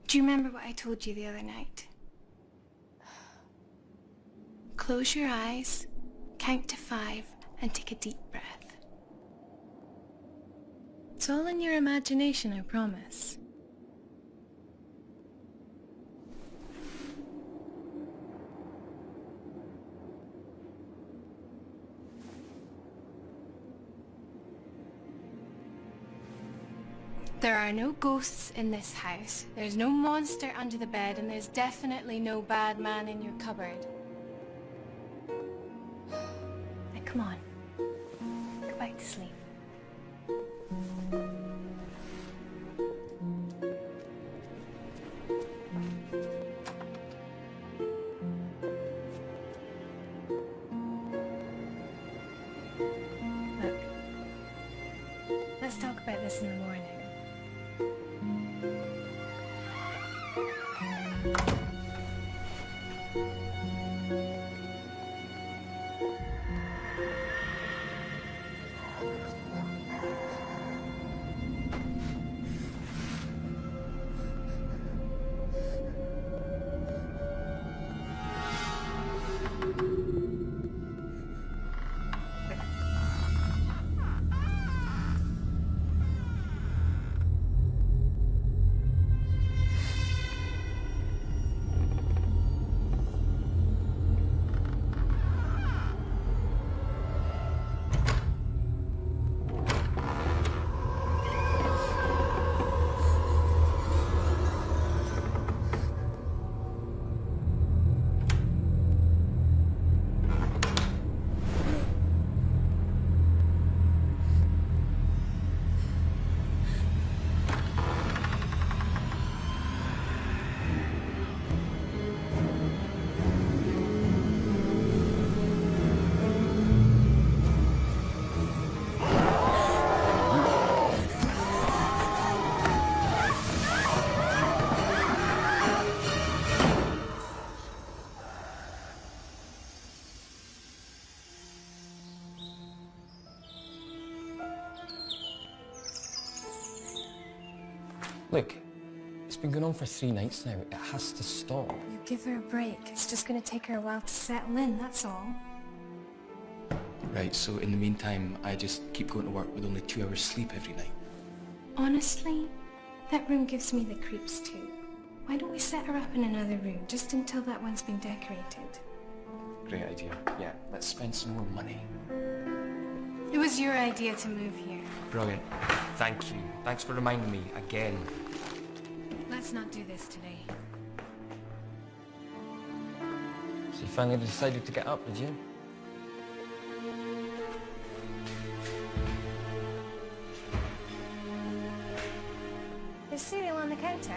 Do you remember what I told you the other night? Close your eyes, count to 5, and take a deep breath. It's all in your imagination, I promise. There are no ghosts in this house. There's no monster under the bed, and there's definitely no bad man in your cupboard. Now, come on. Go back to sleep. Look. Let's talk about this in the morning. Look, it's been going on for 3 nights now. It has to stop. You give her a break. It's just going to take her a while to settle in, that's all. Right, so in the meantime, I just keep going to work with only 2 hours sleep every night. Honestly, that room gives me the creeps too. Why don't we set her up in another room, just until that one's been decorated? Great idea. Yeah, let's spend some more money. It was your idea to move here. Brilliant. Thank you. Thanks for reminding me again. Let's not do this today. So you finally decided to get up, did you? There's cereal on the counter.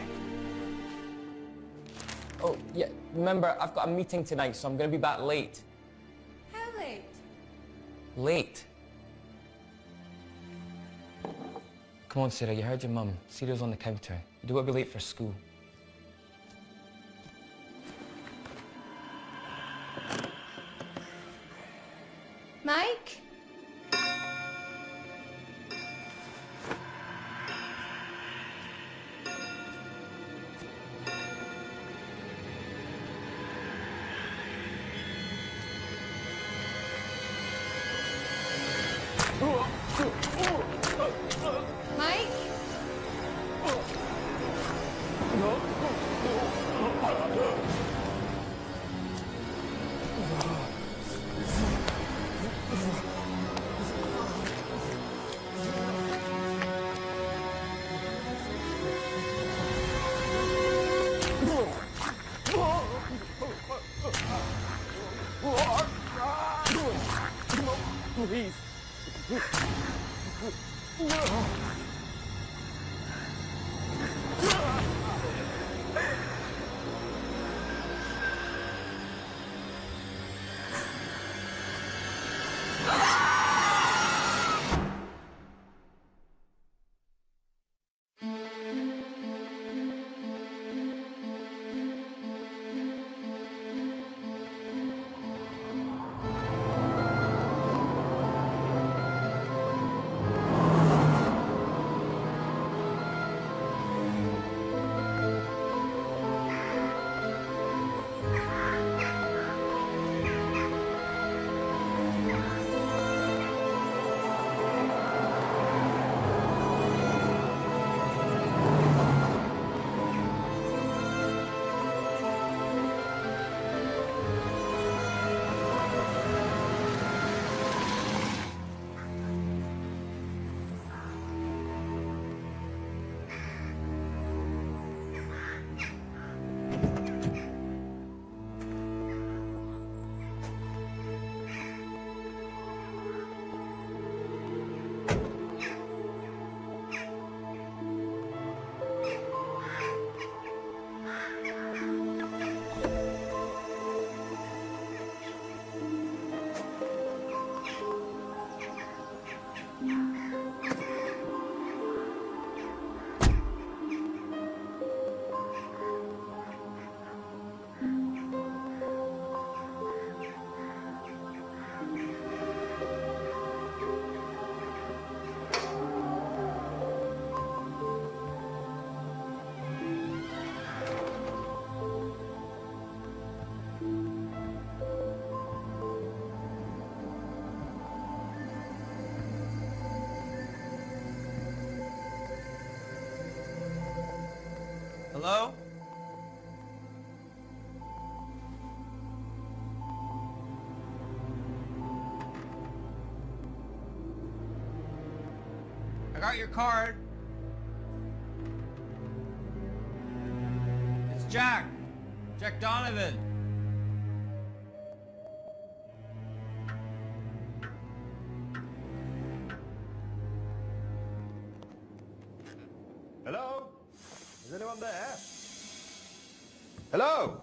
Oh, yeah, remember, I've got a meeting tonight, so I'm going to be back late. How late? Late? Come on, Sarah, you heard your mum. Cereal's on the counter. You don't want to be late for school. Mike? Mike? Please. Hello? I got your card. It's Jack. Jack Donovan. Hello? Is anyone there? Hello?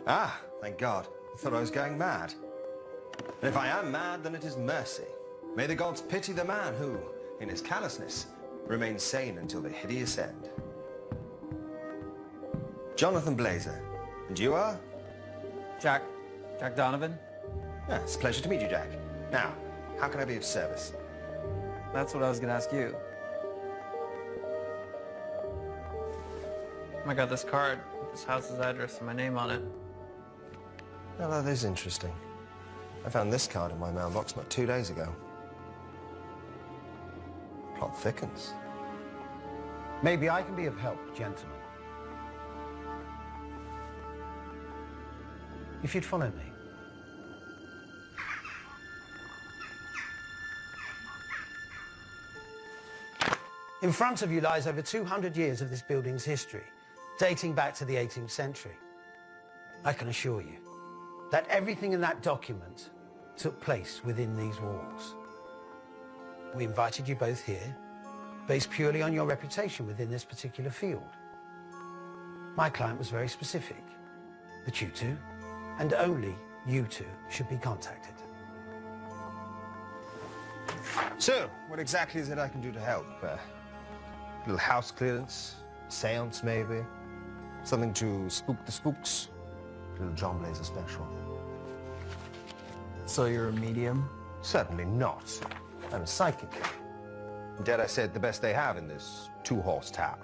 Ah, thank God. I thought I was going mad. And if I am mad, then it is mercy. May the gods pity the man who, in his callousness, remains sane until the hideous end. Jonathan Blazer. And you are? Jack Donovan. Yeah, it's a pleasure to meet you, Jack. Now, how can I be of service? That's what I was gonna ask you. I got this card with this house's address and my name on it. Well, that is interesting. I found this card in my mailbox about 2 days ago. Plot thickens. Maybe I can be of help, gentlemen. If you'd follow me. In front of you lies over 200 years of this building's history, dating back to the 18th century. I can assure you that everything in that document took place within these walls. We invited you both here, based purely on your reputation within this particular field. My client was very specific, that you two, and only you two, should be contacted. So, what exactly is it I can do to help? Little house clearance, seance maybe, something to spook the spooks. Little John Blazer special. So you're a medium? Certainly not. I'm a psychic. Dare I say it, the best they have in this two-horse town.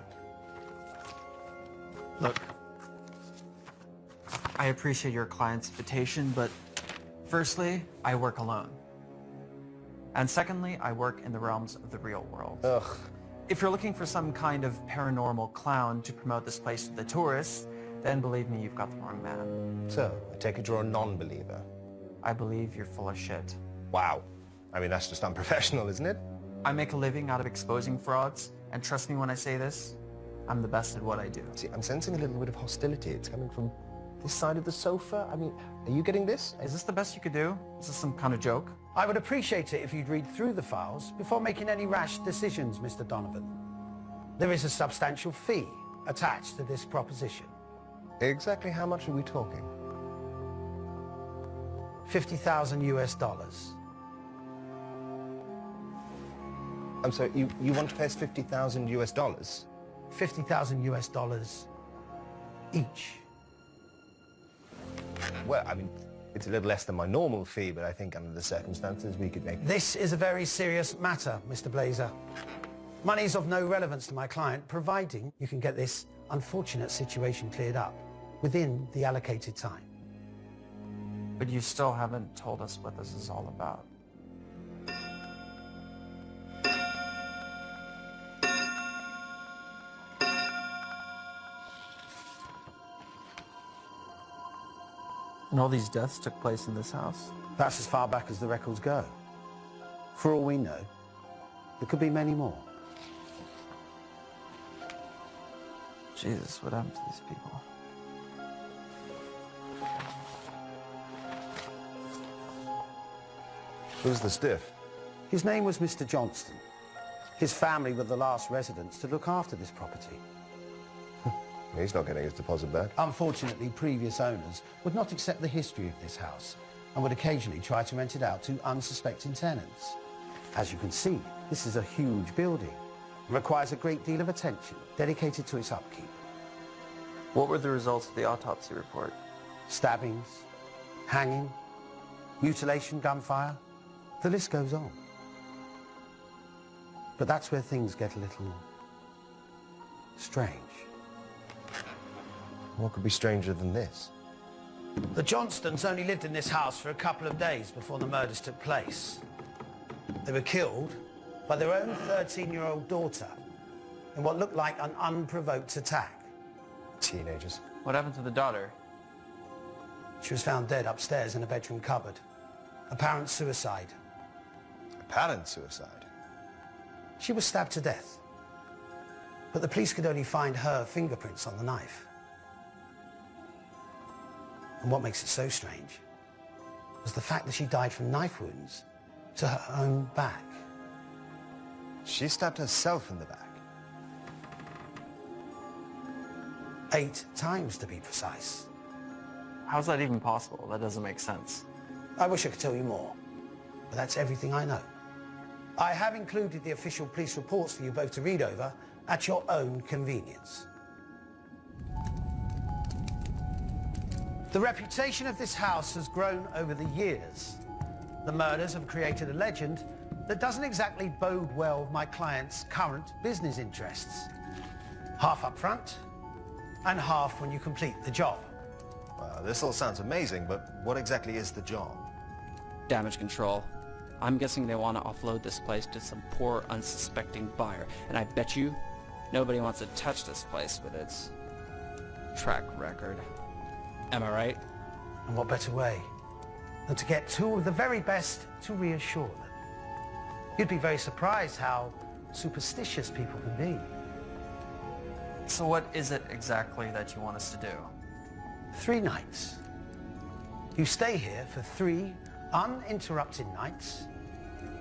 Look, I appreciate your client's invitation, but firstly, I work alone. And secondly, I work in the realms of the real world. Ugh. If you're looking for some kind of paranormal clown to promote this place to the tourists, then believe me, you've got the wrong man. So, I take it you're a non-believer. I believe you're full of shit. Wow. I mean, that's just unprofessional, isn't it? I make a living out of exposing frauds, and trust me when I say this, I'm the best at what I do. See, I'm sensing a little bit of hostility. It's coming from this side of the sofa. I mean, are you getting this? Is this the best you could do? Is this some kind of joke? I would appreciate it if you'd read through the files before making any rash decisions, Mr. Donovan. There is a substantial fee attached to this proposition. Exactly how much are we talking? 50,000 US dollars. I'm sorry, you want to pay us 50,000 US dollars? 50,000 US dollars each. Well, I mean, it's a little less than my normal fee, but I think under the circumstances we could make... This is a very serious matter, Mr. Blazer. Money is of no relevance to my client, providing you can get this unfortunate situation cleared up within the allocated time. But you still haven't told us what this is all about. And all these deaths took place in this house? That's as far back as the records go. For all we know, there could be many more. Jesus, what happened to these people? Who's the stiff? His name was Mr. Johnston. His family were the last residents to look after this property. He's not getting his deposit back. Unfortunately, previous owners would not accept the history of this house and would occasionally try to rent it out to unsuspecting tenants. As you can see, this is a huge building. It requires a great deal of attention dedicated to its upkeep. What were the results of the autopsy report? Stabbings, hanging, mutilation, gunfire. The list goes on. But that's where things get a little strange. What could be stranger than this? The Johnstons only lived in this house for a couple of days before the murders took place. They were killed by their own 13-year-old daughter, in what looked like an unprovoked attack. Teenagers. What happened to the daughter? She was found dead upstairs in a bedroom cupboard. Apparent suicide. Apparent suicide. She was stabbed to death. But the police could only find her fingerprints on the knife. And what makes it so strange was the fact that she died from knife wounds to her own back. She stabbed herself in the back. 8 times, to be precise. How's that even possible? That doesn't make sense. I wish I could tell you more, but that's everything I know. I have included the official police reports for you both to read over at your own convenience. The reputation of this house has grown over the years. The murders have created a legend that doesn't exactly bode well with my client's current business interests. Half up front, and half when you complete the job. Well, this all sounds amazing, but what exactly is the job? Damage control. I'm guessing they want to offload this place to some poor, unsuspecting buyer. And I bet you nobody wants to touch this place with its track record. Am I right? And what better way than to get 2 of the very best to reassure them? You'd be very surprised how superstitious people can be. So what is it exactly that you want us to do? 3 nights. You stay here for 3 uninterrupted nights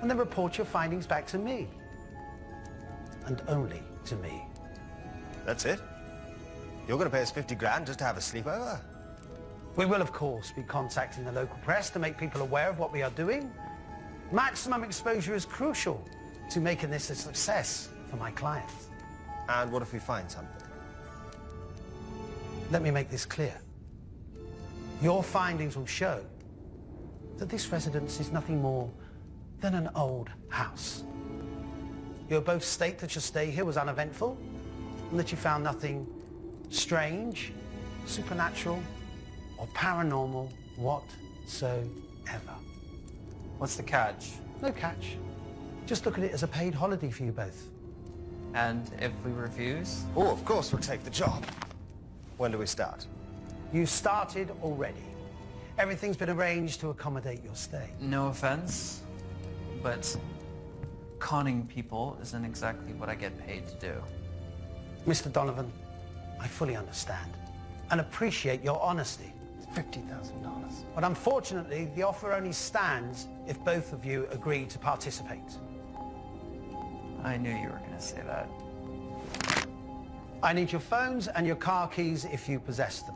and then report your findings back to me. And only to me. That's it? You're going to pay us 50 grand just to have a sleepover? We will, of course, be contacting the local press to make people aware of what we are doing. Maximum exposure is crucial to making this a success for my clients. And what if we find something? Let me make this clear. Your findings will show that this residence is nothing more than an old house. You'll both state that your stay here was uneventful and that you found nothing strange, supernatural, or paranormal whatsoever. What's the catch? No catch. Just look at it as a paid holiday for you both. And if we refuse? Oh, of course we'll take the job. When do we start? You started already. Everything's been arranged to accommodate your stay. No offense, but conning people isn't exactly what I get paid to do. Mr. Donovan, I fully understand and appreciate your honesty. It's $50,000. But unfortunately, the offer only stands if both of you agree to participate. I knew you were going to say that. I need your phones and your car keys if you possess them.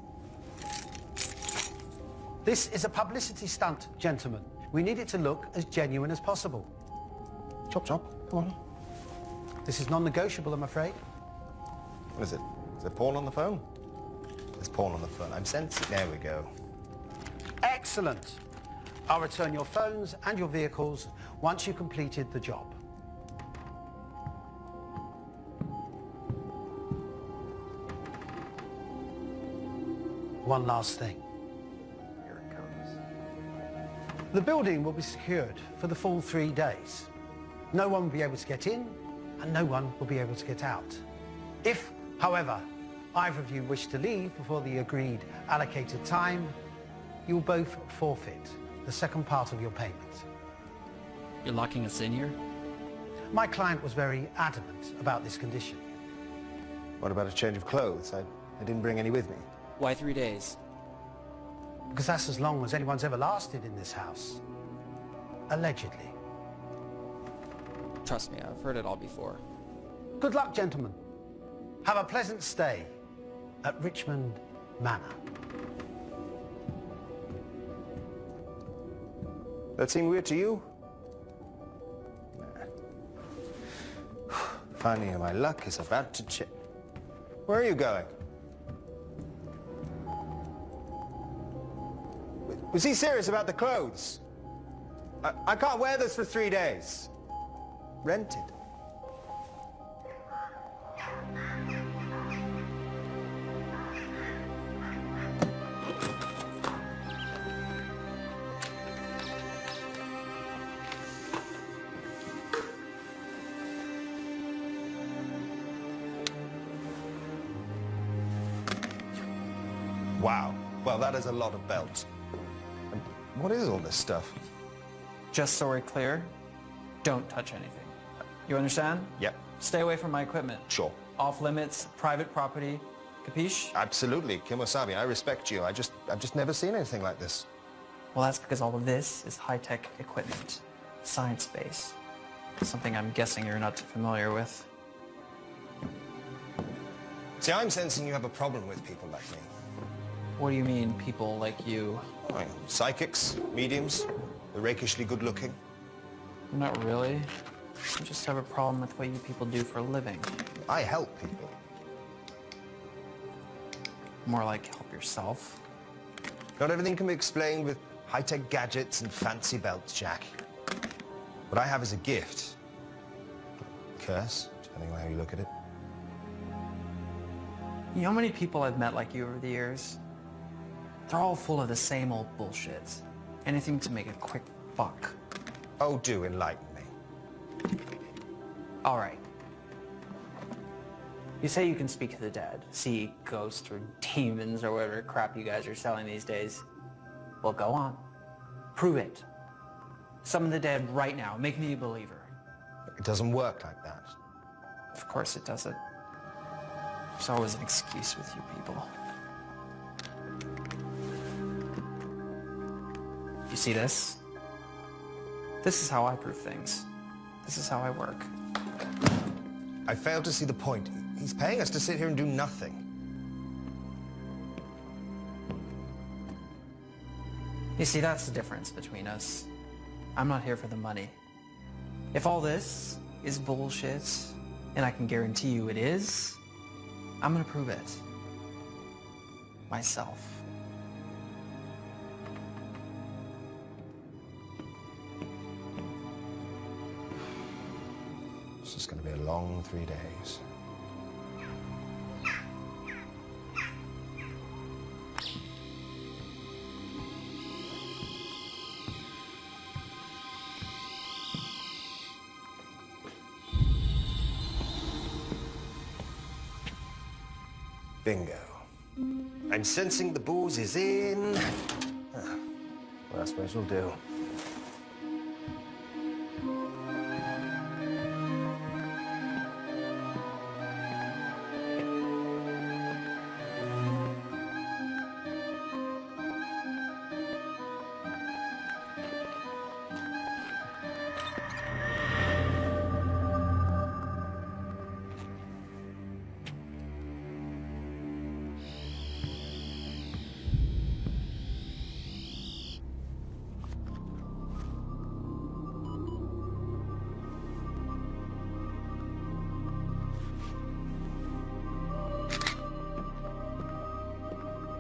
This is a publicity stunt, gentlemen. We need it to look as genuine as possible. Chop, chop. Come on. This is non-negotiable, I'm afraid. What is it? Is there porn on the phone? There's porn on the phone. I'm sensing. There we go. Excellent. I'll return your phones and your vehicles once you've completed the job. One last thing. Here it comes. The building will be secured for the full 3 days. No one will be able to get in, and no one will be able to get out. If, however, either of you wish to leave before the agreed allocated time, you will both forfeit the second part of your payment. You're locking us in here? My client was very adamant about this condition. What about a change of clothes? I didn't bring any with me. Why 3 days? Because that's as long as anyone's ever lasted in this house. Allegedly. Trust me, I've heard it all before. Good luck, gentlemen. Have a pleasant stay at Richmond Manor. That seem weird to you? Finally, my luck is about to change. Where are you going? Was he serious about the clothes? I can't wear this for 3 days. Rented. Wow. Well, that is a lot of belts. And what is all this stuff? Just so we're clear, don't touch anything. You understand? Yep. Stay away from my equipment. Sure. Off limits, private property. Capiche? Absolutely, Kimosabi. I respect you. I've just never seen anything like this. Well, that's because all of this is high-tech equipment. Science-based. Something I'm guessing you're not too familiar with. See, I'm sensing you have a problem with people like me. What do you mean, people like you? Right. Psychics, mediums, the rakishly good-looking. Not really. I just have a problem with what you people do for a living. I help people. More like help yourself. Not everything can be explained with high-tech gadgets and fancy belts, Jack. What I have is a gift. Curse, depending on how you look at it. You know how many people I've met like you over the years? They're all full of the same old bullshit. Anything to make a quick buck. Oh, do enlighten me. All right. You say you can speak to the dead, see ghosts or demons or whatever crap you guys are selling these days. Well, go on. Prove it. Summon the dead right now. Make me a believer. It doesn't work like that. Of course it doesn't. There's always an excuse with you people. You see this? This is how I prove things. This is how I work. I fail to see the point. He's paying us to sit here and do nothing. You see, that's the difference between us. I'm not here for the money. If all this is bullshit, and I can guarantee you it is, I'm gonna prove it. Myself. This is going to be a long 3 days. Bingo. I'm sensing the booze is in. Well, I suppose we'll do.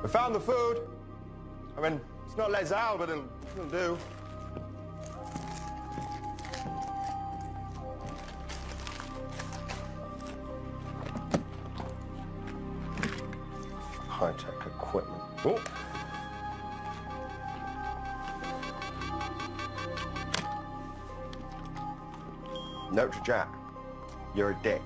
We found the food. I mean, it's not Les Al, but it'll do. High-tech equipment. Oh. Note to Jack. You're a dick.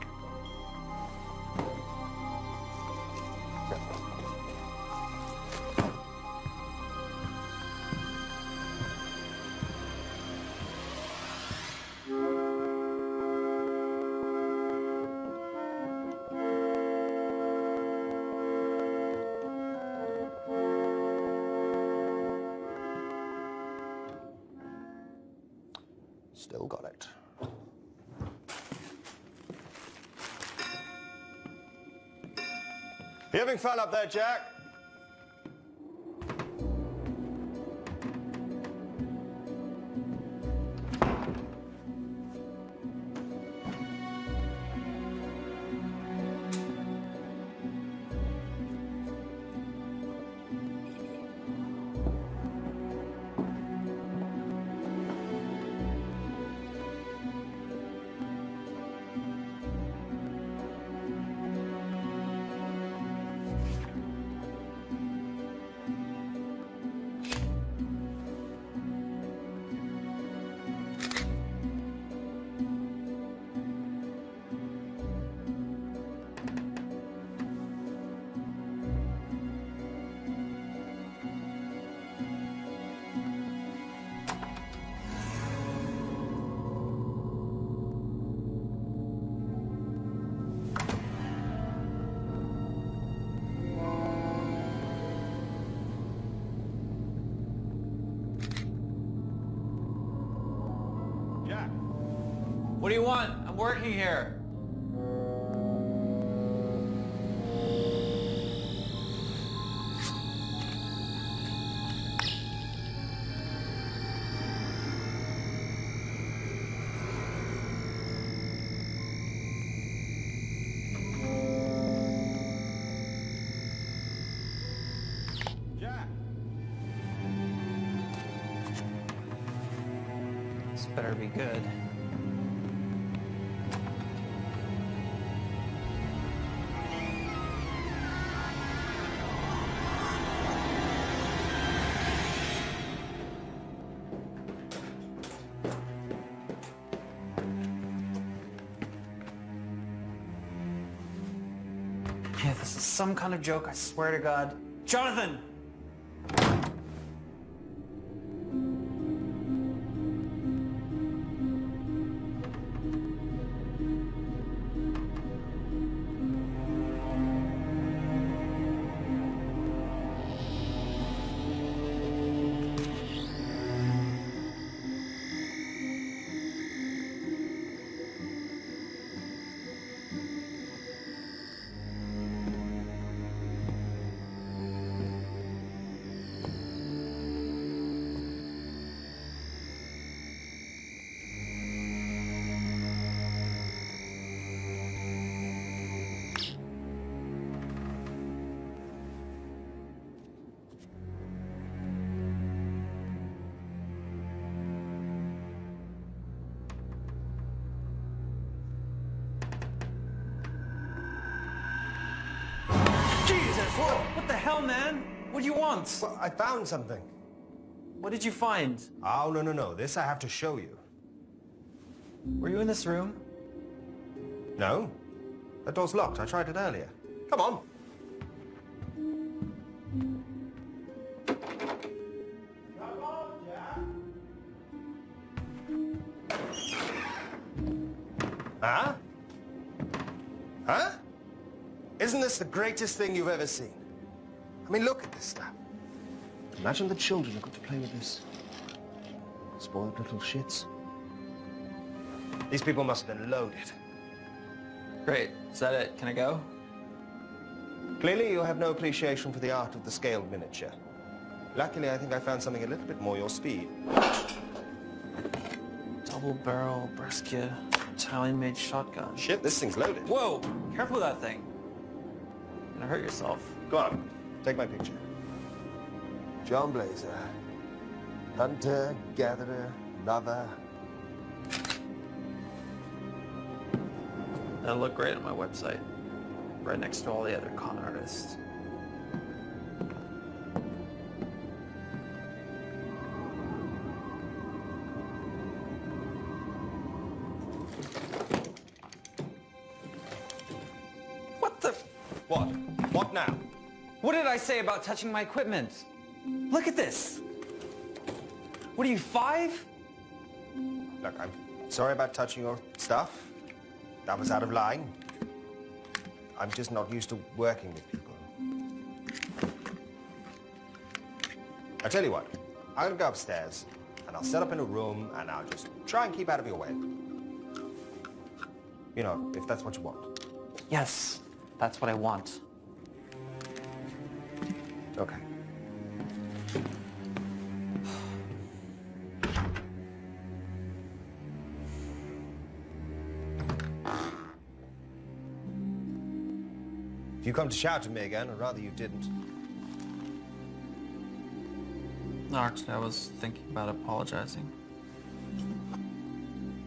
Still got it. You having fun up there, Jack? What do you want? I'm working here. Jack! This better be good. Yeah, this is some kind of joke, I swear to God. Jonathan! Jesus! What the hell, man? What do you want? Well, I found something. What did you find? Oh, no. This I have to show you. Were you in this room? No. That door's locked. I tried it earlier. Come on. Huh? Huh? Isn't this the greatest thing you've ever seen? I mean, look at this stuff. Imagine the children who got to play with this. Spoiled little shits. These people must have been loaded. Great. Is that it? Can I go? Clearly, you have no appreciation for the art of the scaled miniature. Luckily, I think I found something a little bit more your speed. Double barrel brisket, Italian-made shotgun. Shit, this thing's loaded. Whoa! Careful with that thing. You're gonna hurt yourself. Go on, take my picture. John Blazer. Hunter, gatherer, lover. That'll look great on my website. Right next to all the other con artists. What the? What? What now? What did I say about touching my equipment? Look at this. What are you, 5? Look, I'm sorry about touching your stuff. That was out of line. I'm just not used to working with people. I tell you what, I'm gonna go upstairs and I'll set up in a room and I'll just try and keep out of your way. You know, if that's what you want. Yes, that's what I want. Okay. If you come to shout at me again, I'd rather you didn't. No, actually, I was thinking about apologizing.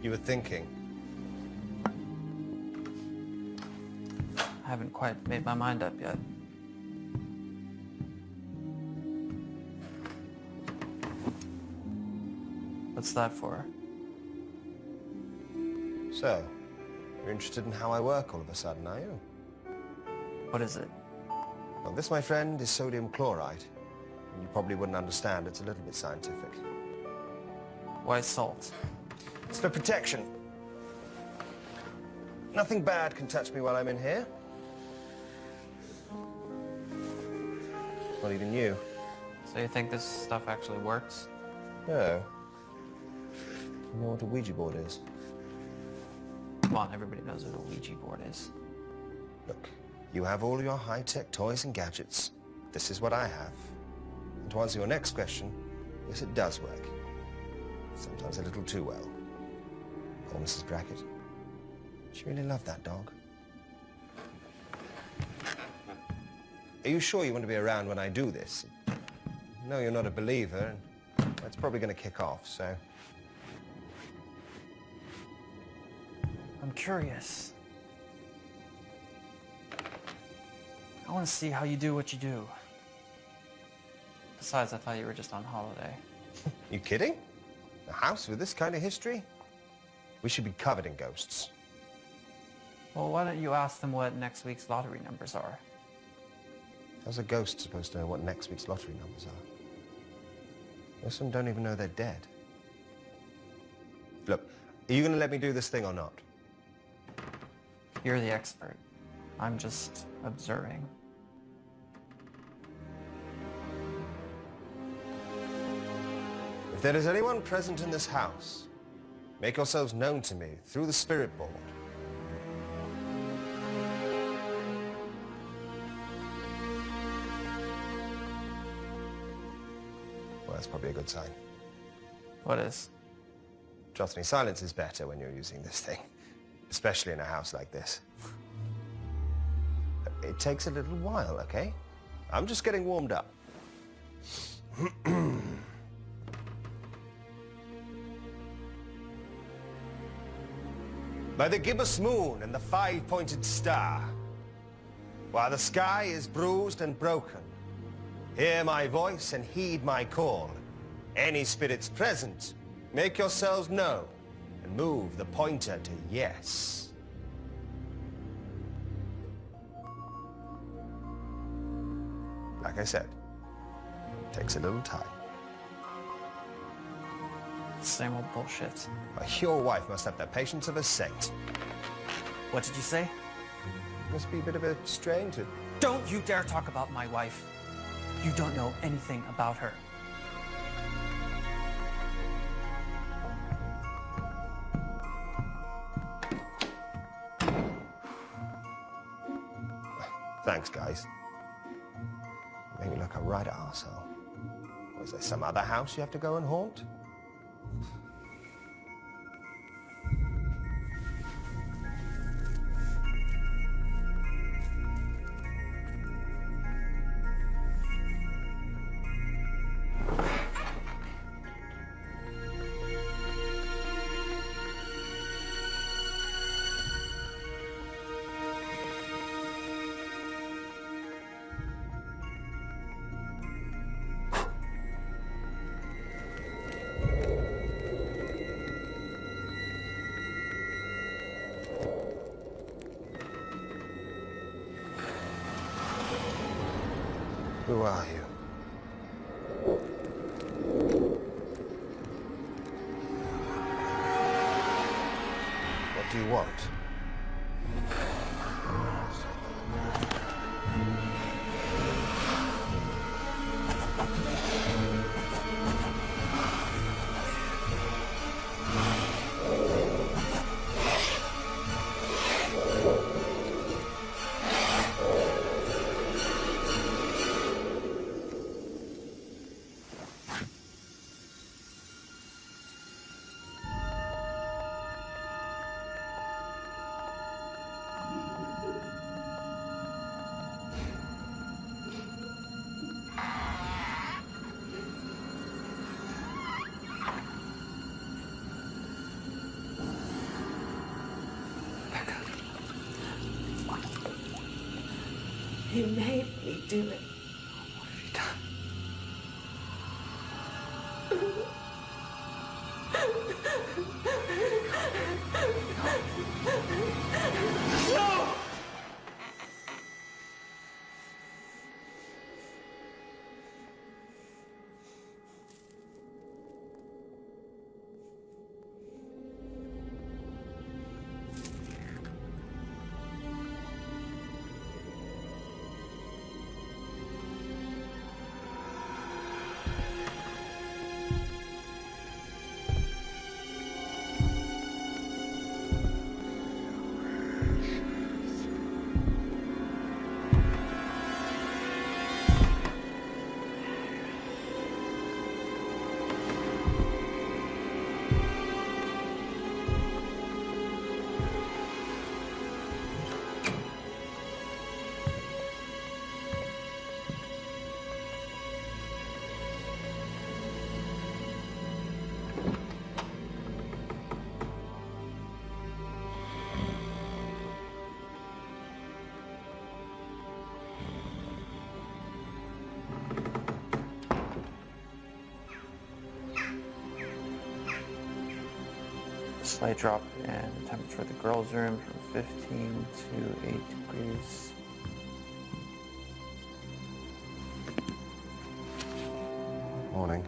You were thinking. I haven't quite made my mind up yet. What's that for? So, you're interested in how I work all of a sudden, are you? What is it? Well, this, my friend, is sodium chloride. And you probably wouldn't understand. It's a little bit scientific. Why salt? It's for protection. Nothing bad can touch me while I'm in here. Not even you. So you think this stuff actually works? No. You know what a Ouija board is? Come on, everybody knows what a Ouija board is. Look, you have all your high-tech toys and gadgets. This is what I have. And to answer your next question, yes, it does work. Sometimes a little too well. Poor Mrs. Brackett. She really loved that dog. Are you sure you want to be around when I do this? No, you're not a believer, and it's probably going to kick off, so... I'm curious. I want to see how you do what you do. Besides, I thought you were just on holiday. You kidding? A house with this kind of history? We should be covered in ghosts. Well, why don't you ask them what next week's lottery numbers are? How's a ghost supposed to know what next week's lottery numbers are? Most of them don't even know they're dead. Look, are you going to let me do this thing or not? You're the expert. I'm just observing. If there is anyone present in this house, make yourselves known to me through the spirit board. Well, that's probably a good sign. What is? Trust me, silence is better when you're using this thing, especially in a house like this. It takes a little while, okay? I'm just getting warmed up. By the gibbous moon and the five-pointed star, while the sky is bruised and broken, hear my voice and heed my call. Any spirits present, make yourselves known and move the pointer to yes. Like I said, it takes a little time. Same old bullshit. Your wife must have the patience of a saint. What did you say? Must be a bit of a strain to... Don't you dare talk about my wife. You don't know anything about her. Thanks, guys. You make me look a right arsehole. Was there some other house you have to go and haunt? Who are you? What do you want? You made me do it. What have you done? Slight drop in temperature of the girls' room from 15 to 8 degrees. Morning.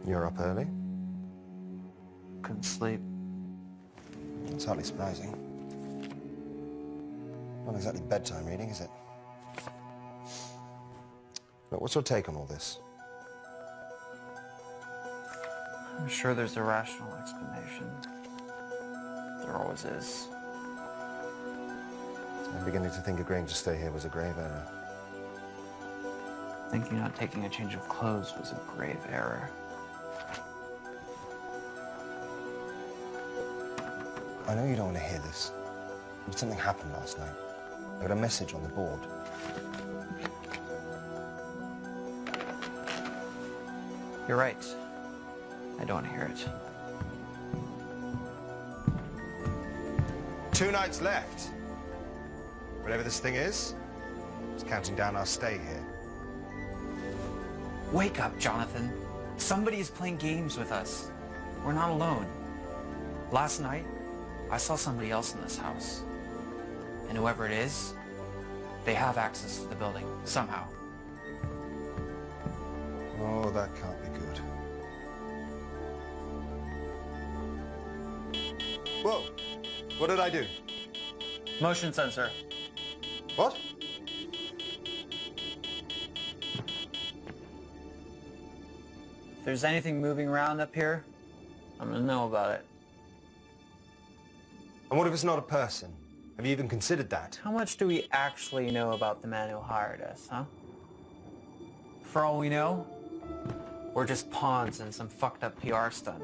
You're up early? Couldn't sleep. That's hardly surprising. Not exactly bedtime reading, is it? Look, what's your take on all this? I'm sure there's a rational explanation. There always is. I'm beginning to think agreeing to stay here was a grave error. Thinking not taking a change of clothes was a grave error. I know you don't want to hear this, but something happened last night. I got a message on the board. You're right. I don't want to hear it. 2 nights left. Whatever this thing is, it's counting down our stay here. Wake up, Jonathan. Somebody is playing games with us. We're not alone. Last night, I saw somebody else in this house. And whoever it is, they have access to the building, somehow. Oh, that can't be good. Whoa! What did I do? Motion sensor. What? If there's anything moving around up here, I'm gonna know about it. And what if it's not a person? Have you even considered that? How much do we actually know about the man who hired us, huh? For all we know, we're just pawns in some fucked up PR stunt.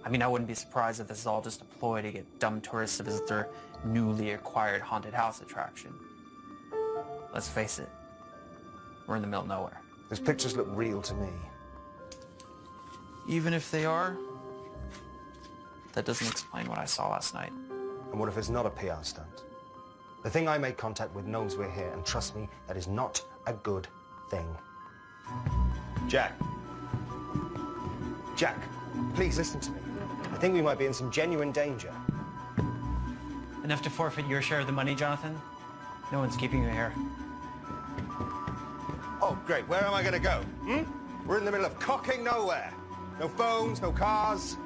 I mean, I wouldn't be surprised if this is all just a ploy to get dumb tourists to visit their newly acquired haunted house attraction. Let's face it, we're in the middle of nowhere. Those pictures look real to me. Even if they are, that doesn't explain what I saw last night. And what if it's not a PR stunt? The thing I made contact with knows we're here, and trust me, that is not a good thing. Jack. Jack, please listen to me. I think we might be in some genuine danger. Enough to forfeit your share of the money, Jonathan? No one's keeping you here. Oh, great. Where am I going to go? We're in the middle of cocking nowhere. No phones, no cars.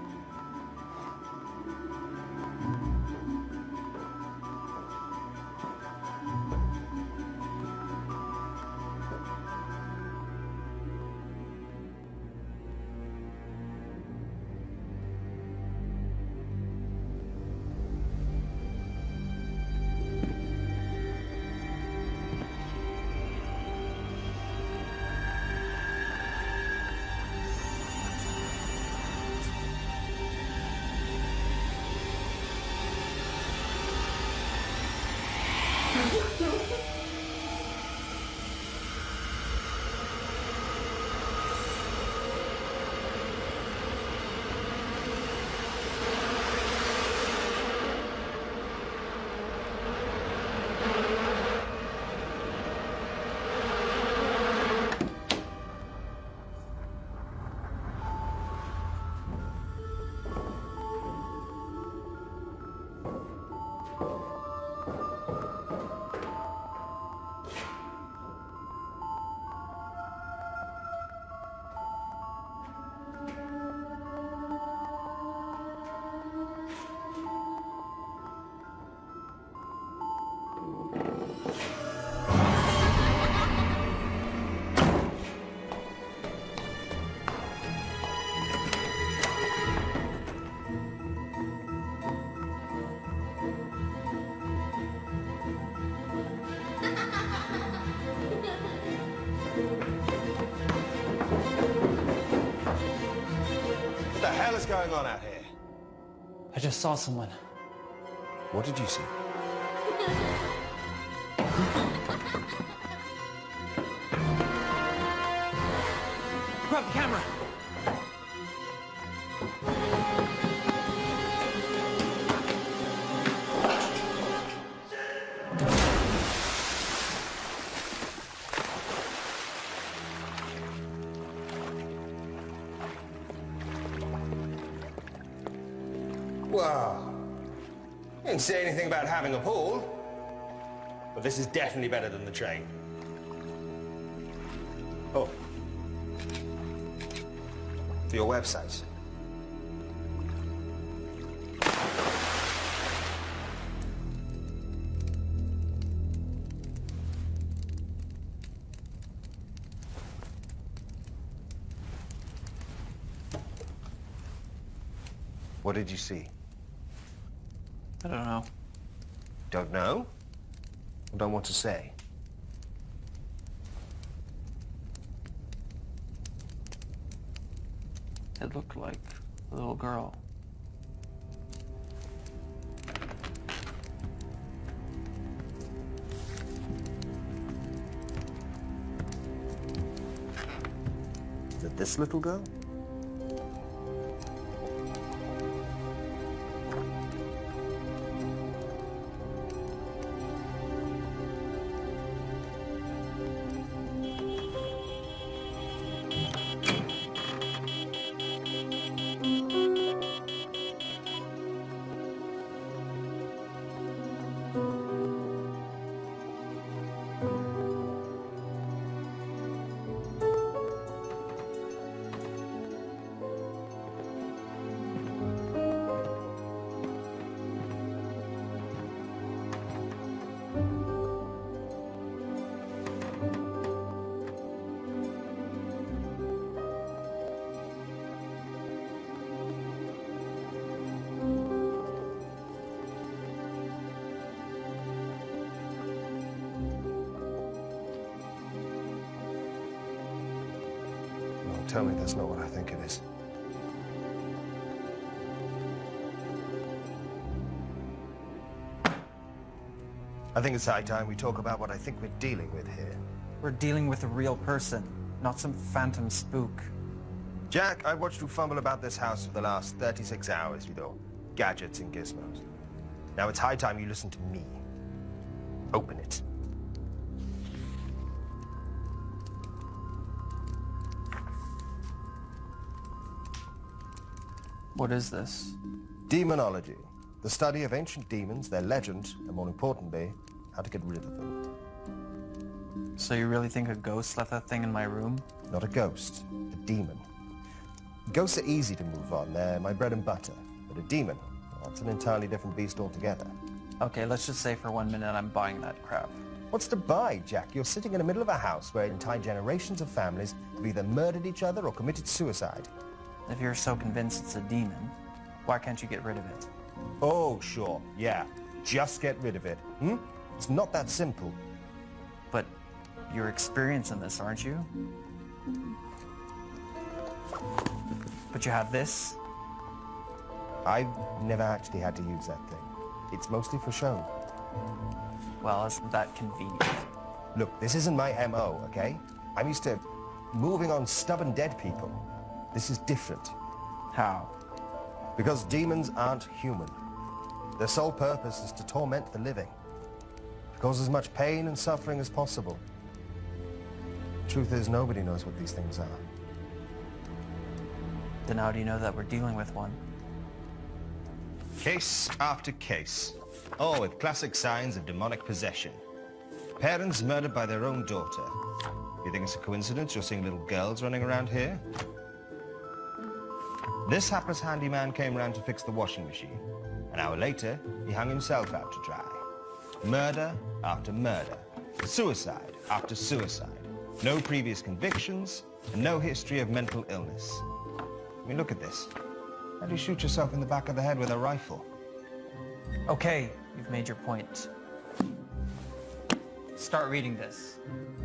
What the hell is going on out here? I just saw someone. What did you see? Grab the camera. Oh. Didn't say anything about having a pool. But this is definitely better than the train. Oh. For your website. What did you see? I don't know. Don't know? Or don't want to say? It looked like a little girl. Is it this little girl? Tell me that's not what I think it is. I think it's high time we talk about what I think we're dealing with here. We're dealing with a real person, not some phantom spook. Jack, I've watched you fumble about this house for the last 36 hours with your gadgets and gizmos. Now it's high time you listen to me. Open it. What is this? Demonology. The study of ancient demons, their legend, and more importantly, how to get rid of them. So you really think a ghost left that thing in my room? Not a ghost, a demon. Ghosts are easy to move on, they're my bread and butter. But a demon, that's an entirely different beast altogether. Okay, let's just say for 1 minute I'm buying that crap. What's to buy, Jack? You're sitting in the middle of a house where entire generations of families have either murdered each other or committed suicide. If you're so convinced it's a demon, why can't you get rid of it? Oh, sure, yeah. Just get rid of it. It's not that simple. But you're experienced in this, aren't you? But you have this? I've never actually had to use that thing. It's mostly for show. Well, isn't that convenient? Look, this isn't my MO, okay? I'm used to moving on stubborn dead people. This is different. How? Because demons aren't human. Their sole purpose is to torment the living. To cause as much pain and suffering as possible. The truth is, nobody knows what these things are. Then how do you know that we're dealing with one? Case after case. All with classic signs of demonic possession. Parents murdered by their own daughter. You think it's a coincidence you're seeing little girls running around here? This hapless handyman came round to fix the washing machine. An hour later, he hung himself out to dry. Murder after murder. Suicide after suicide. No previous convictions, and no history of mental illness. I mean, look at this. How do you shoot yourself in the back of the head with a rifle? Okay, you've made your point. Start reading this.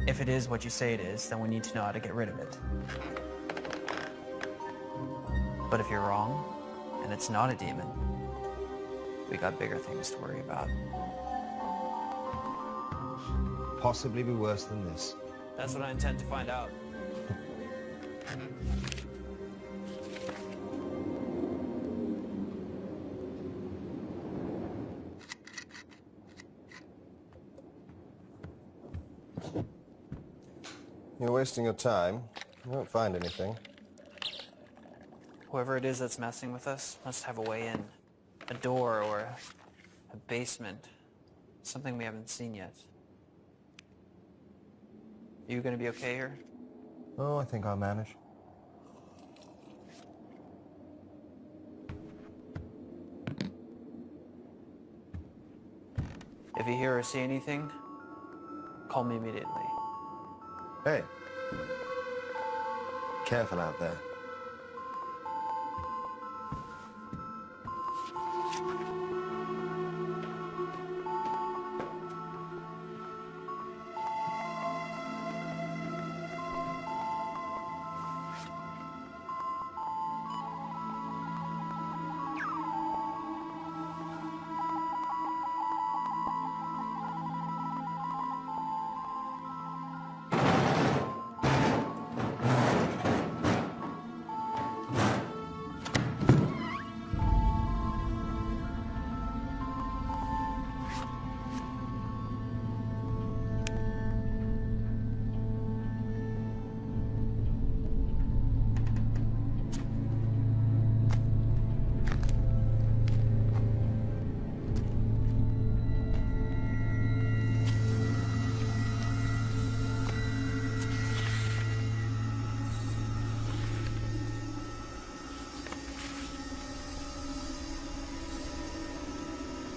If it is what you say it is, then we need to know how to get rid of it. But if you're wrong, and it's not a demon, we got bigger things to worry about. Possibly be worse than this. That's what I intend to find out. You're wasting your time. You won't find anything. Whoever it is that's messing with us must have a way in. A door or a basement. Something we haven't seen yet. You gonna be okay here? Oh, I think I'll manage. If you hear or see anything, call me immediately. Hey. Careful out there.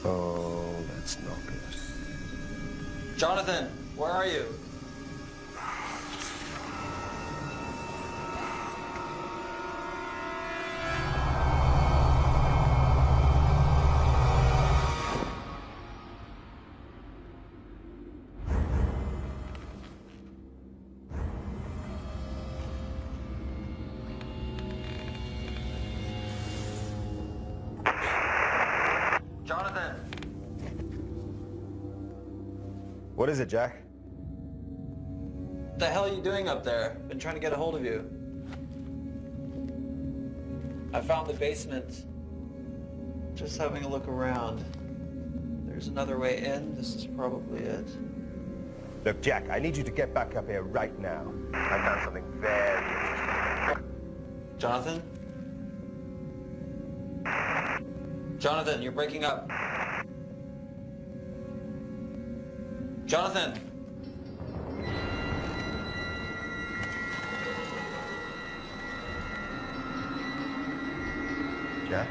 Oh, that's not good. Jonathan, where are you? Jonathan! What is it, Jack? What the hell are you doing up there? Been trying to get a hold of you. I found the basement. Just having a look around. There's another way in. This is probably it. Look, Jack, I need you to get back up here right now. I found something very interesting. Jonathan? Jonathan, you're breaking up. Jonathan! Jack?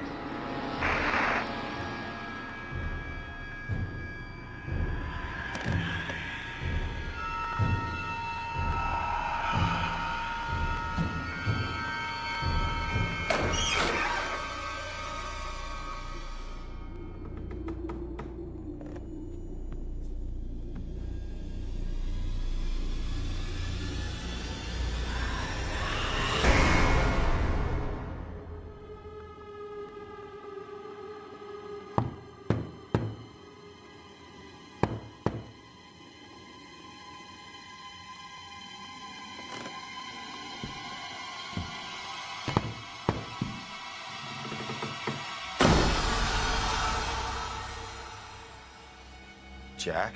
Jack,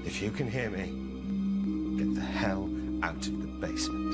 if you can hear me, get the hell out of the basement.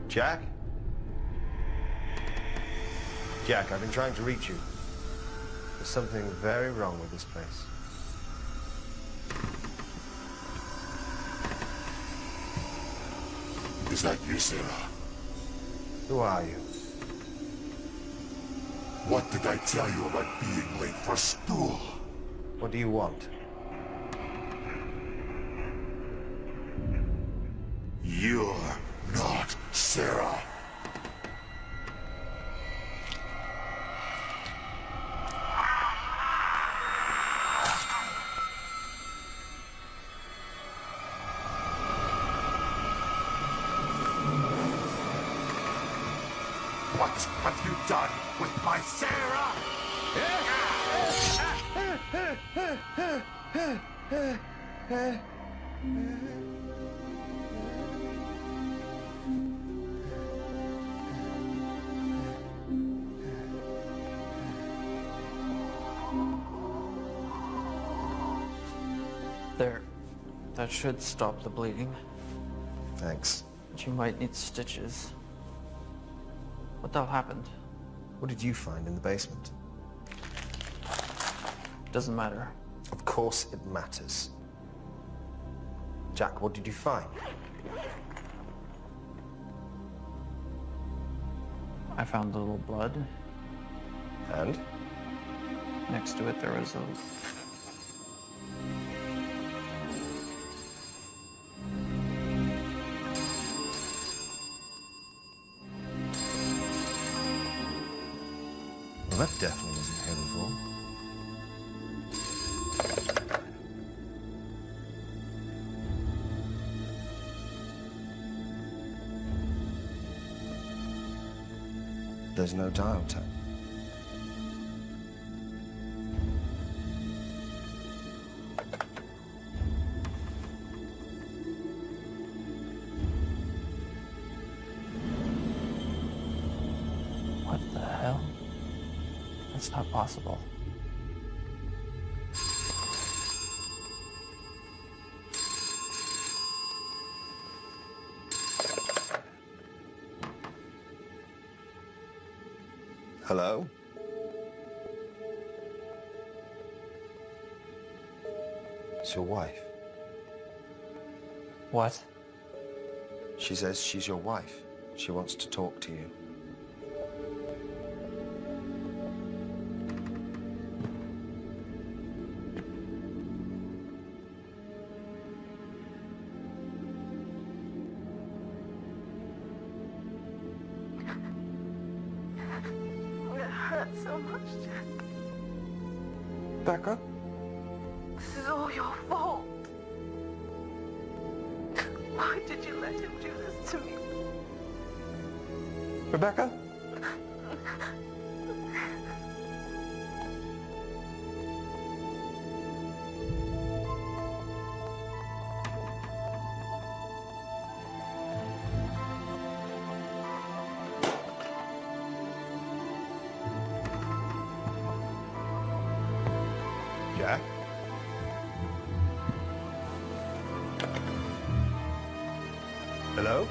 Jack? Jack, I've been trying to reach you. There's something very wrong with this place. Is that you, Sarah? Who are you? What did I tell you about being late for school? What do you want? You're not Sarah. What have you done with my Sarah? There. That should stop the bleeding. Thanks. But you might need stitches. What the hell happened? What did you find in the basement? Doesn't matter. Of course it matters. Jack, what did you find? I found a little blood. And? Next to it there was a... Well, that definitely wasn't here before. There's no dial tone. What the hell? That's not possible. Hello? It's your wife. What? She says she's your wife. She wants to talk to you. It hurts so much, Jack. Becca? This is all your fault. Why did you let him do this to me? Rebecca? Jack? Hello?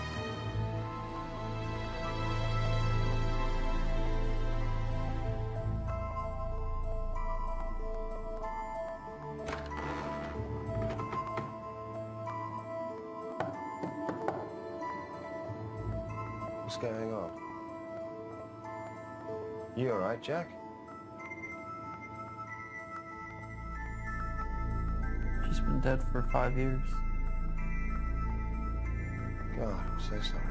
What's going on? You all right, Jack? She's been dead for 5 years. God, I'm so sorry.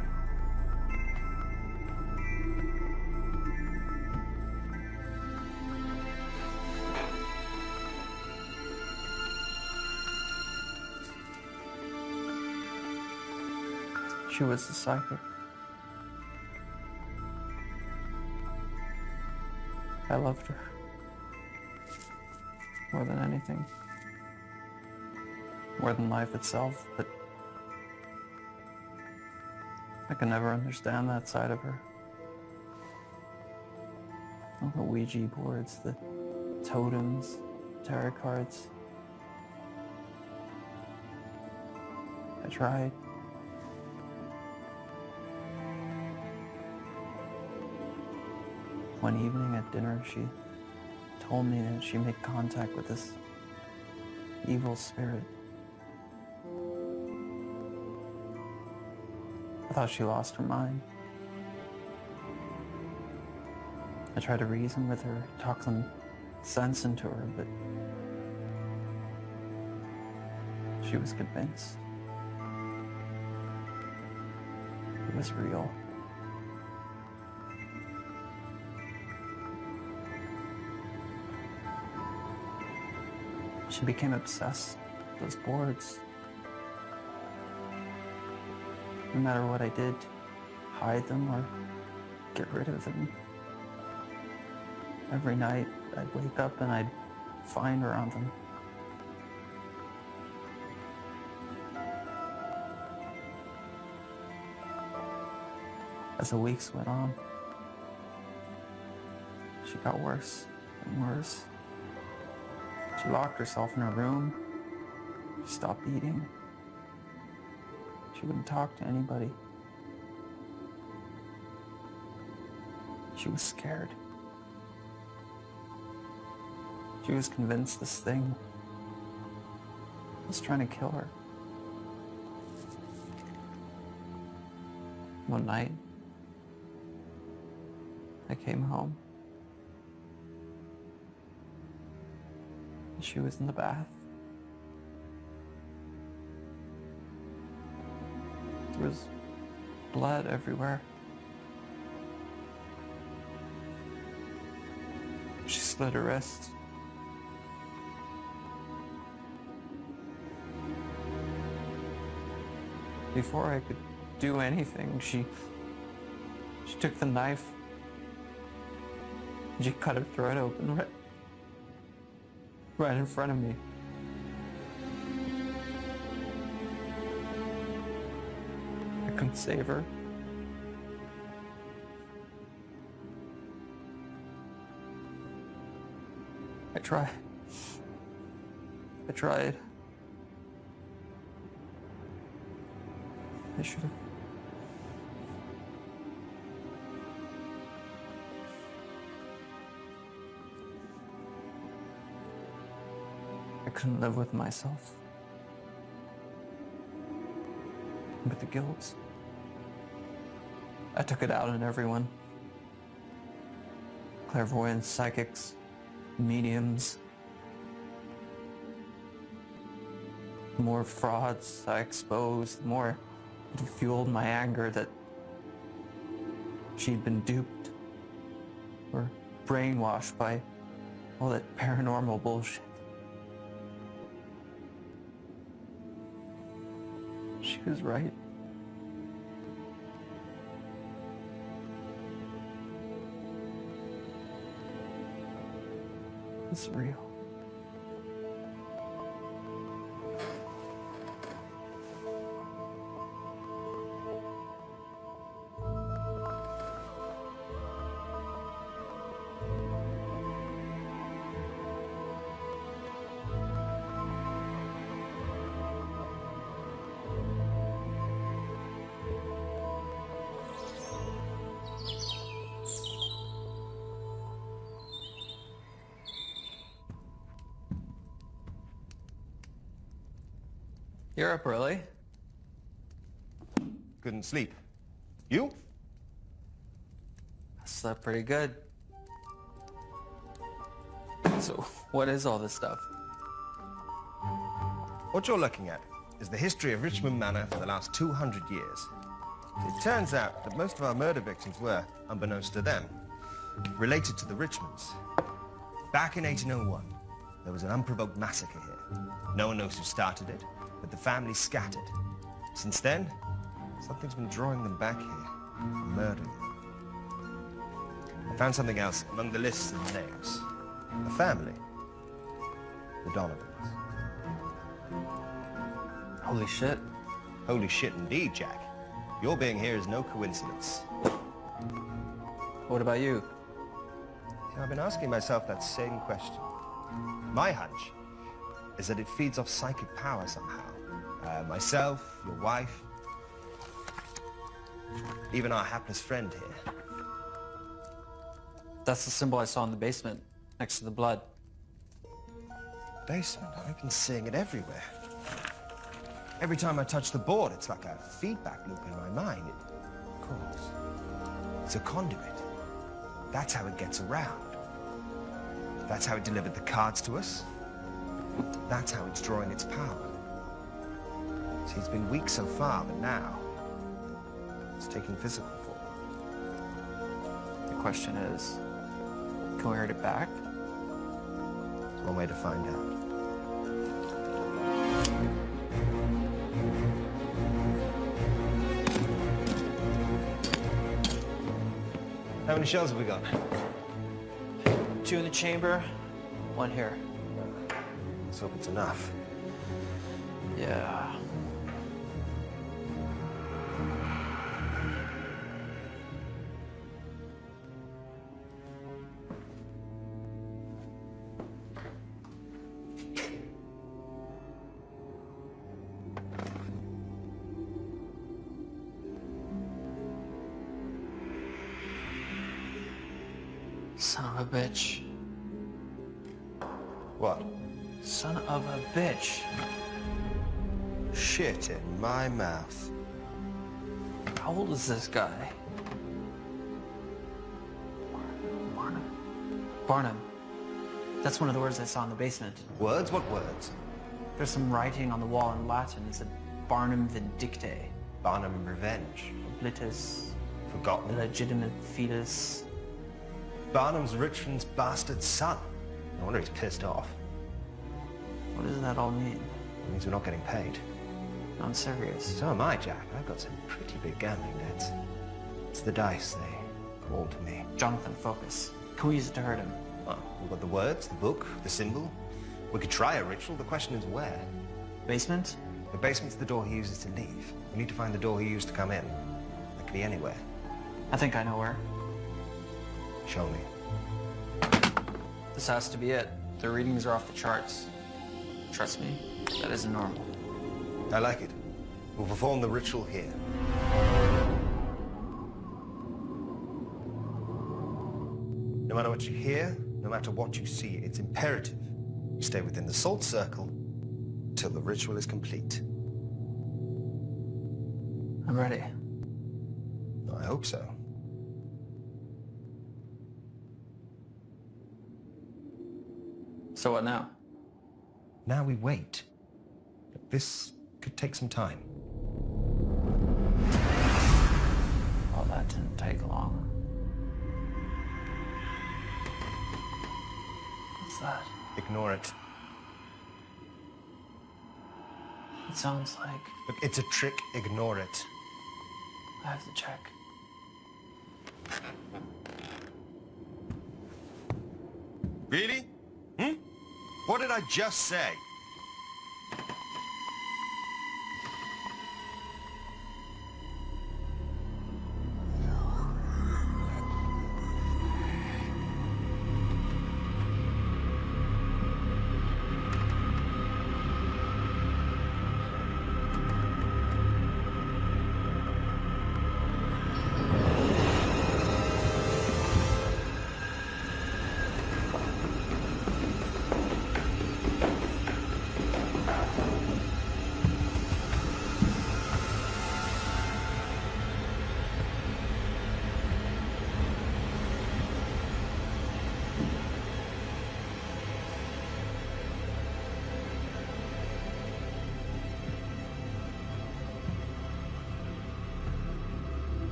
She was the psychic. I loved her. More than anything. More than life itself, but I can never understand that side of her. All the Ouija boards, the totems, tarot cards. I tried. One evening at dinner, she told me that she made contact with this evil spirit. I thought she lost her mind. I tried to reason with her, talk some sense into her, but she was convinced. It was real. She became obsessed with those boards. No matter what I did, hide them or get rid of them. Every night, I'd wake up and I'd find her on them. As the weeks went on, she got worse and worse. She locked herself in her room. She stopped eating. She wouldn't talk to anybody. She was scared. She was convinced this thing was trying to kill her. One night, I came home. She was in the bath. There was blood everywhere. She slit her wrist. Before I could do anything, she took the knife. She cut her throat open right in front of me. I couldn't save her. I tried. I should have. I couldn't live with myself. With the guilt. I took it out on everyone. Clairvoyants, psychics, mediums. The more frauds I exposed, the more it fueled my anger that she'd been duped or brainwashed by all that paranormal bullshit. She was right. It's real. You're up early. Couldn't sleep. You? I slept pretty good. So, what is all this stuff? What you're looking at is the history of Richmond Manor for the last 200 years. It turns out that most of our murder victims were, unbeknownst to them, related to the Richmonds. Back in 1801, there was an unprovoked massacre here. No one knows who started it, but the family scattered. Since then, something's been drawing them back here, murdering them. I found something else among the lists of names. A family. The Donovans. Holy shit. Holy shit indeed, Jack. Your being here is no coincidence. What about you? I've been asking myself that same question. My hunch is that it feeds off psychic power somehow. Myself, your wife, even our hapless friend here. That's the symbol I saw in the basement, next to the blood. Basement, I've been seeing it everywhere. Every time I touch the board, it's like a feedback loop in my mind. Of course, it's a conduit. That's how it gets around. That's how it delivered the cards to us. That's how it's drawing its power. See, it's been weak so far, but now it's taking physical form. The question is, can we hurt it back? There's one way to find out. How many shells have we got? 2 in the chamber, 1 here. Let's hope it's enough. Yeah. Son of a bitch. What? Son of a bitch. Shit in my mouth. How old is this guy? Barnum. That's one of the words I saw in the basement. Words? What words? There's some writing on the wall in Latin. It said Barnum Vindicte. Barnum Revenge. Oblitus. Forgotten. Illegitimate fetus. Barnum's Richmond's bastard son. No wonder he's pissed off. What does that all mean? It means we're not getting paid. I'm serious. So am I, Jack. I've got some pretty big gambling debts. It's the dice. They call to me. Jonathan, focus. Can we use it to hurt him? Well, we've got the words, the book, the symbol. We could try a ritual. The question is where? Basement? The basement's the door he uses to leave. We need to find the door he used to come in. That could be anywhere. I think I know where. Show me. This has to be it. The readings are off the charts. Trust me, that isn't normal. I like it. We'll perform the ritual here. No matter what you hear, no matter what you see, it's imperative you stay within the salt circle till the ritual is complete. I'm ready. I hope so. So what now? Now we wait. This could take some time. Oh, that didn't take long. What's that? Ignore it. It sounds like Look, it's a trick. Ignore it. I have to check. Really? What did I just say?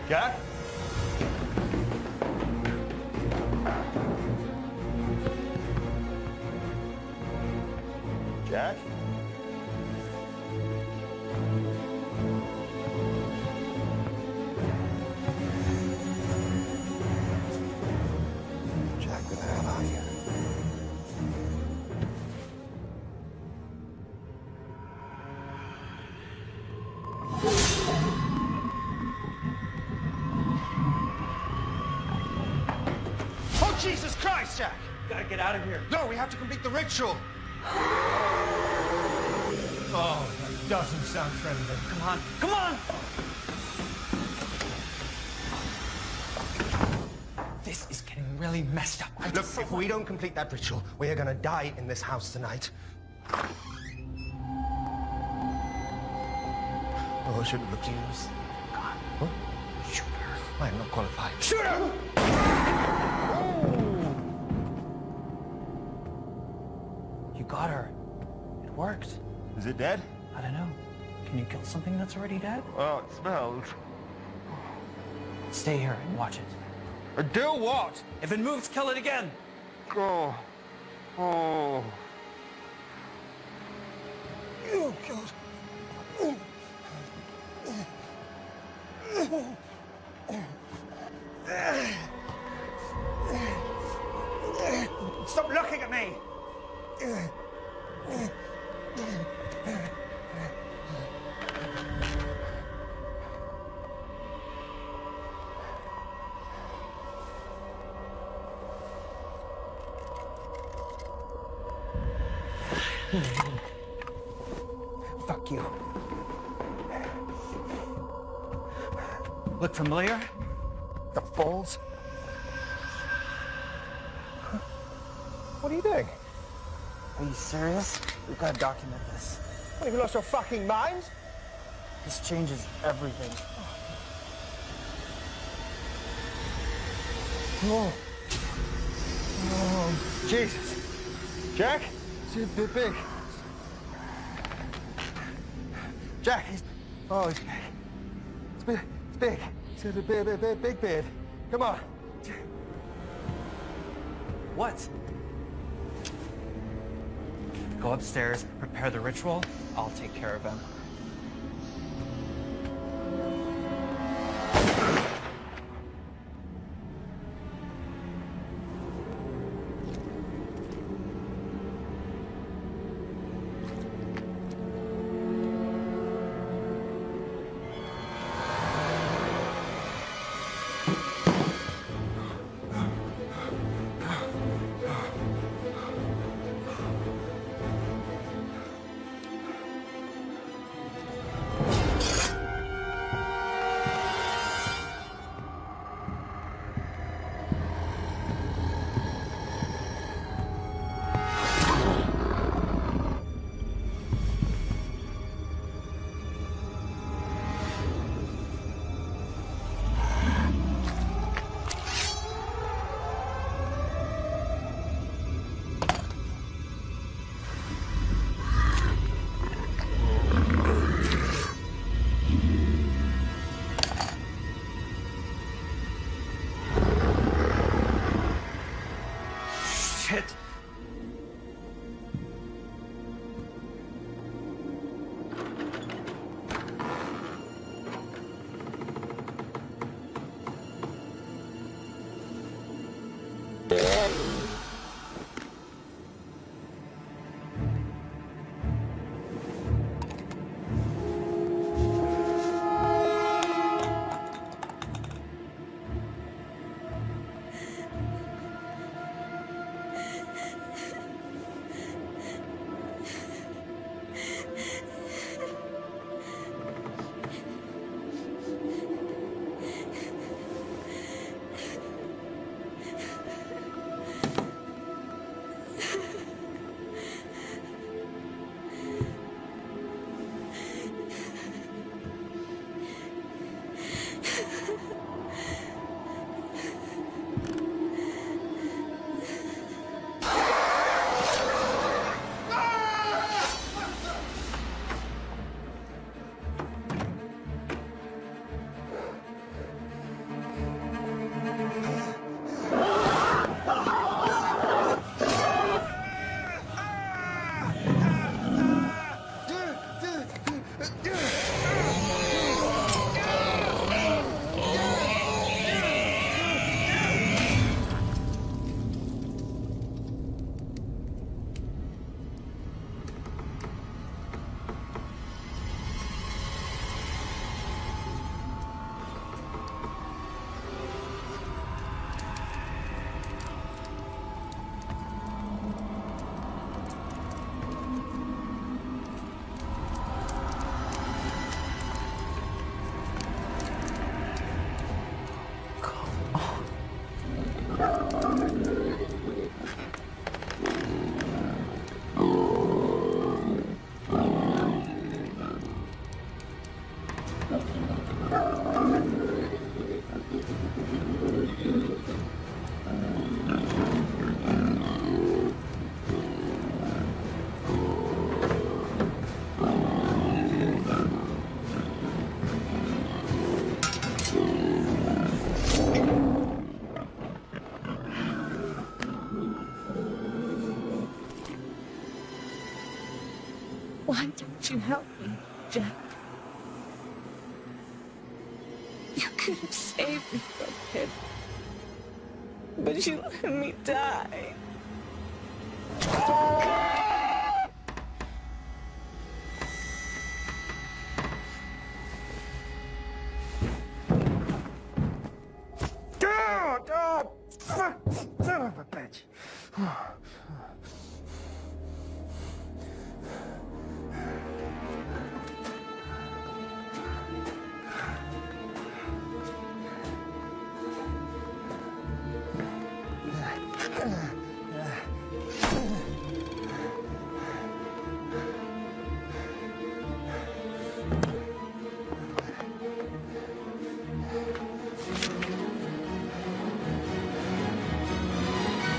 Jack? Jack? Jack, where the hell are you? Oh, Jesus Christ, Jack! Gotta get out of here. No, we have to complete the ritual. Oh, that doesn't sound friendly. Come on, come on! This is getting really messed up. Look, if we don't complete that ritual, we are gonna die in this house tonight. Oh, I should have looked at you. God. Huh? Shoot her. I am not qualified. Shoot her! You got her. It worked. Is it dead? I don't know. Can you kill something that's already dead? Oh, it smells. Stay here and watch it. Do what? If it moves, kill it again. Oh. Oh. Oh, God. Stop looking at me! Fuck you. Look familiar? The balls? What are you doing? Are you serious? We've got to document this. What, have you lost your fucking mind? This changes everything. Oh. Oh, Jesus. Jack? It's a bit big. Jack, oh, it's big. It's big. It's big. It's a big beard. Come on. What? Go upstairs, prepare the ritual. I'll take care of him. Why didn't you help me, Jack? You could have saved me from him. But you let me die. Son of a bitch.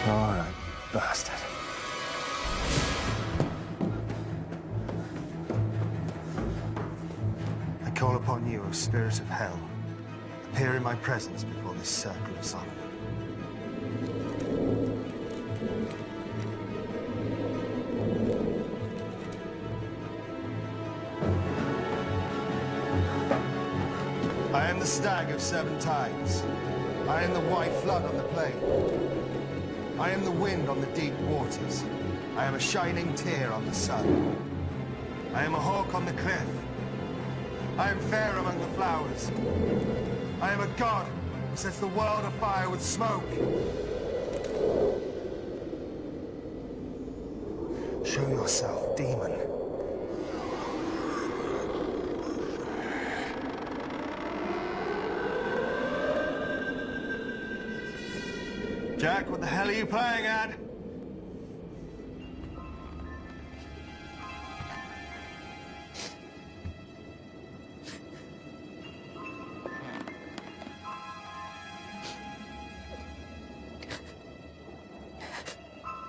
All right, bastard. I call upon you, O spirit of hell. Appear in my presence before this circle of Solomon. I am the stag of 7 tides. I am the white flood on the plain. I am the wind on the deep waters. I am a shining tear on the sun. I am a hawk on the cliff. I am fair among the flowers. I am a god who sets the world afire with smoke. Show yourself, demon. Jack, what the hell are you playing at?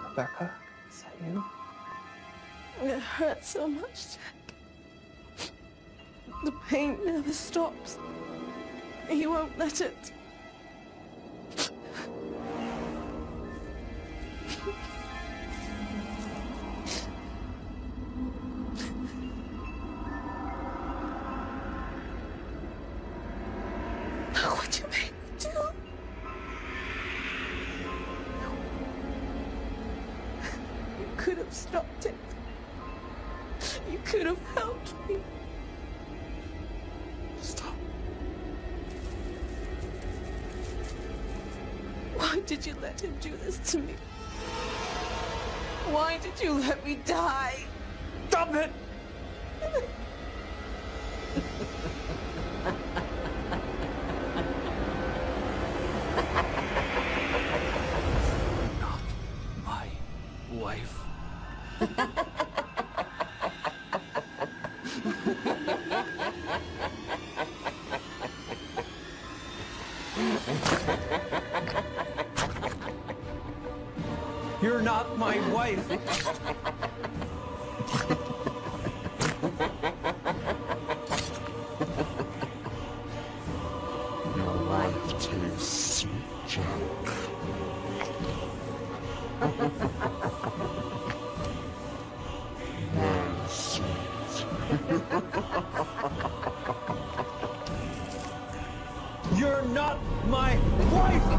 Rebecca, is that you? It hurts so much, Jack. The pain never stops. He won't let it. What'd you make me do? You could have stopped it. You could have helped me. Stop. Why did you let him do this to me? Why did you let me die? Stop it! Not my wife. You're not my wife. Your life tastes sweet, Jack. Very sweet. You're not my wife!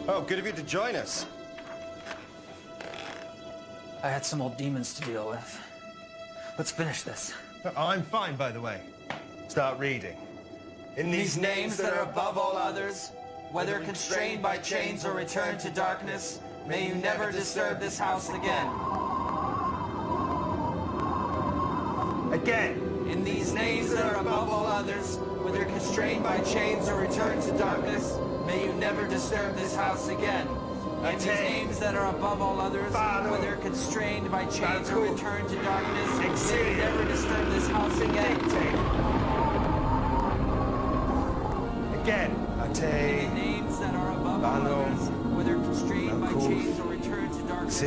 Oh, good of you to join us. I had some old demons to deal with. Let's finish this. Oh, I'm fine, by the way. Start reading. In These names that are above all others, whether constrained by chains or returned to darkness, may you never disturb this house again. Again. In these names that are above all others, whether constrained by chains or returned to darkness, may you never disturb this house again. In these names that are above all others, whether constrained by chains or returned to darkness, may you never disturb this house again. Again. In the names that are above all others, whether constrained by chains or returned to darkness,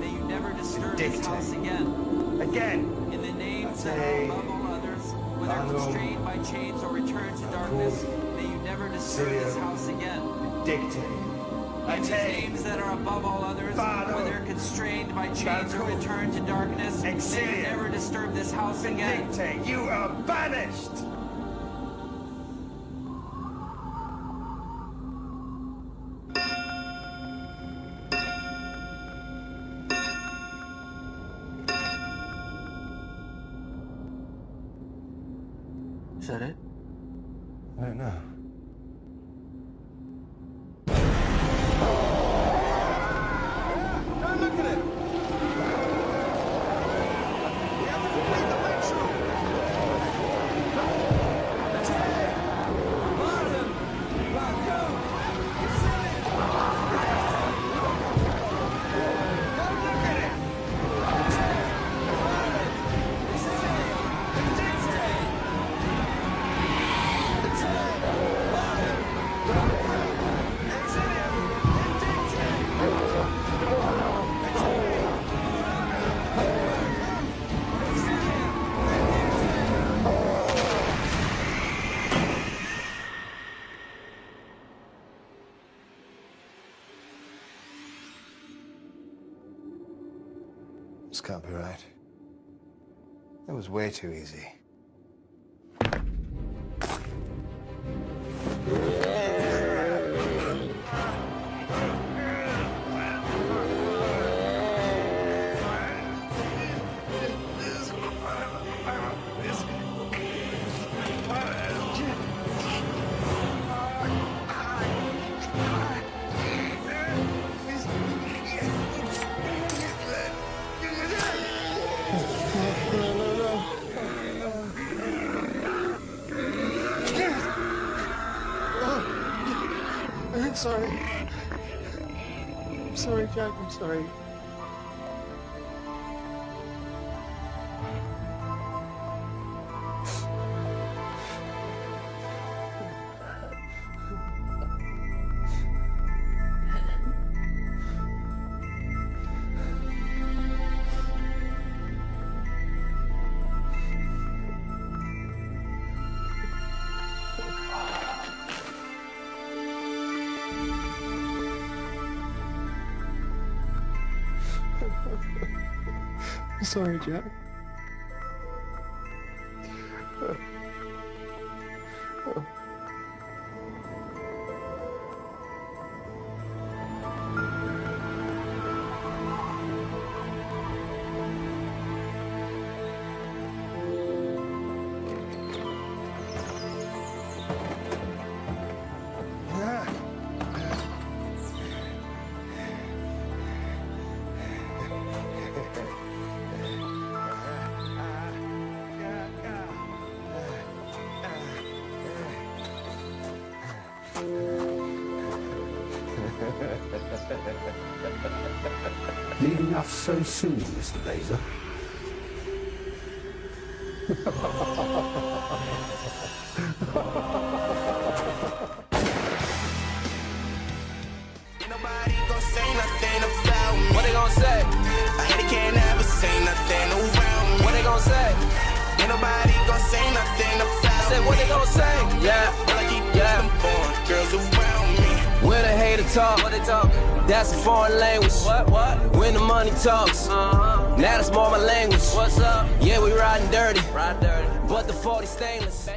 may you never disturb this house again. Again. In the names that are above all others, whether constrained by chains or returned to darkness, may you never disturb this house again. In the names that are above all others, whether constrained by chains or returned to darkness, may you never disturb this house again. You are banished! Is that it? I don't know. Don't look at it! We have to complete the ritual! This can't be right. It was way too easy. I'm sorry. I'm sorry, Jack. I'm sorry. I'm sorry, Jack. Leaving us so soon, Mr. Laser. Ain't nobody gonna say nothing about me. What they gonna say? I hate it, can't ever say nothing around me. What they gonna say? Ain't nobody gonna say nothing about me. I said, what they gonna say? Yeah, well, I keep them born girls around me. When a hater talk, What they talking? that's a foreign language. What? When the money talks, now that's more my language. What's up? Yeah, we riding dirty, Ride dirty. but the 40 stainless.